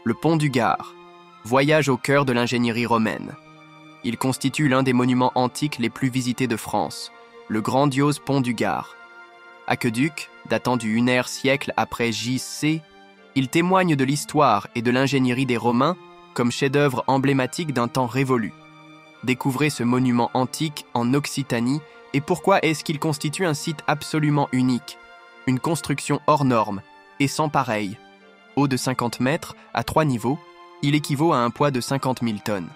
Le pont du Gard. Voyage au cœur de l'ingénierie romaine. Il constitue l'un des monuments antiques les plus visités de France, le grandiose pont du Gard. Aqueduc, datant du Unaire siècle après J.C., il témoigne de l'histoire et de l'ingénierie des Romains comme chef-d'œuvre emblématique d'un temps révolu. Découvrez ce monument antique en Occitanie et pourquoi est-ce qu'il constitue un site absolument unique, une construction hors norme et sans pareil. Haut de 50 mètres, à 3 niveaux, il équivaut à un poids de 50 000 tonnes.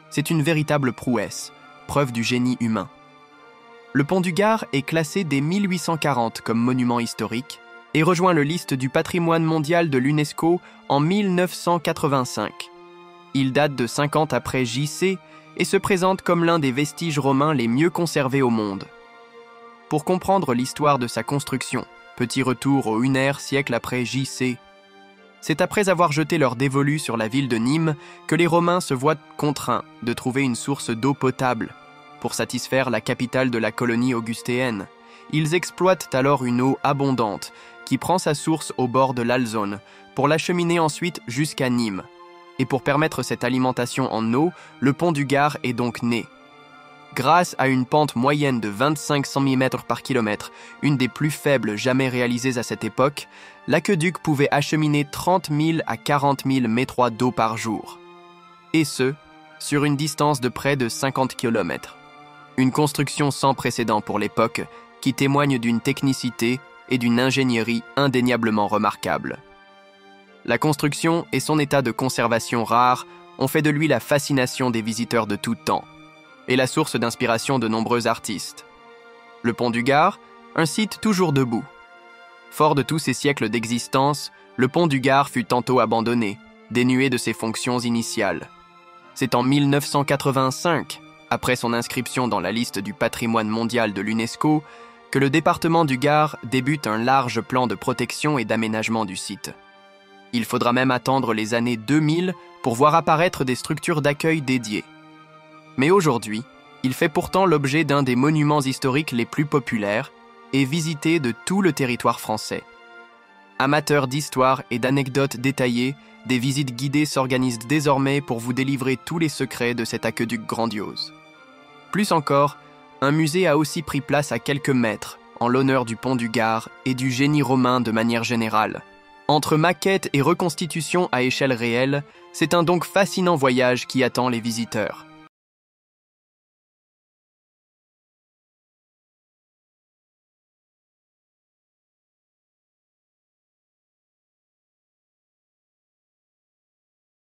C'est une véritable prouesse, preuve du génie humain. Le pont du Gard est classé dès 1840 comme monument historique et rejoint le liste du patrimoine mondial de l'UNESCO en 1985. Il date de 50 après J.C. et se présente comme l'un des vestiges romains les mieux conservés au monde. Pour comprendre l'histoire de sa construction, petit retour au Unaire siècle après J.C. C'est après avoir jeté leur dévolu sur la ville de Nîmes que les Romains se voient contraints de trouver une source d'eau potable pour satisfaire la capitale de la colonie augustéenne. Ils exploitent alors une eau abondante qui prend sa source au bord de l'Alzone pour l'acheminer ensuite jusqu'à Nîmes. Et pour permettre cette alimentation en eau, le pont du Gard est donc né. Grâce à une pente moyenne de 25 cm par kilomètre, une des plus faibles jamais réalisées à cette époque, l'aqueduc pouvait acheminer 30 000 à 40 000 mètres d'eau par jour. Et ce, sur une distance de près de 50 km. Une construction sans précédent pour l'époque, qui témoigne d'une technicité et d'une ingénierie indéniablement remarquables. La construction et son état de conservation rare ont fait de lui la fascination des visiteurs de tout temps et la source d'inspiration de nombreux artistes. Le pont du Gard, un site toujours debout. Fort de tous ces siècles d'existence, le pont du Gard fut tantôt abandonné, dénué de ses fonctions initiales. C'est en 1985, après son inscription dans la liste du patrimoine mondial de l'UNESCO, que le département du Gard débute un large plan de protection et d'aménagement du site. Il faudra même attendre les années 2000 pour voir apparaître des structures d'accueil dédiées. Mais aujourd'hui, il fait pourtant l'objet d'un des monuments historiques les plus populaires et visités de tout le territoire français. Amateurs d'histoire et d'anecdotes détaillées, des visites guidées s'organisent désormais pour vous délivrer tous les secrets de cet aqueduc grandiose. Plus encore, un musée a aussi pris place à quelques mètres, en l'honneur du pont du Gard et du génie romain de manière générale. Entre maquettes et reconstitutions à échelle réelle, c'est un donc fascinant voyage qui attend les visiteurs.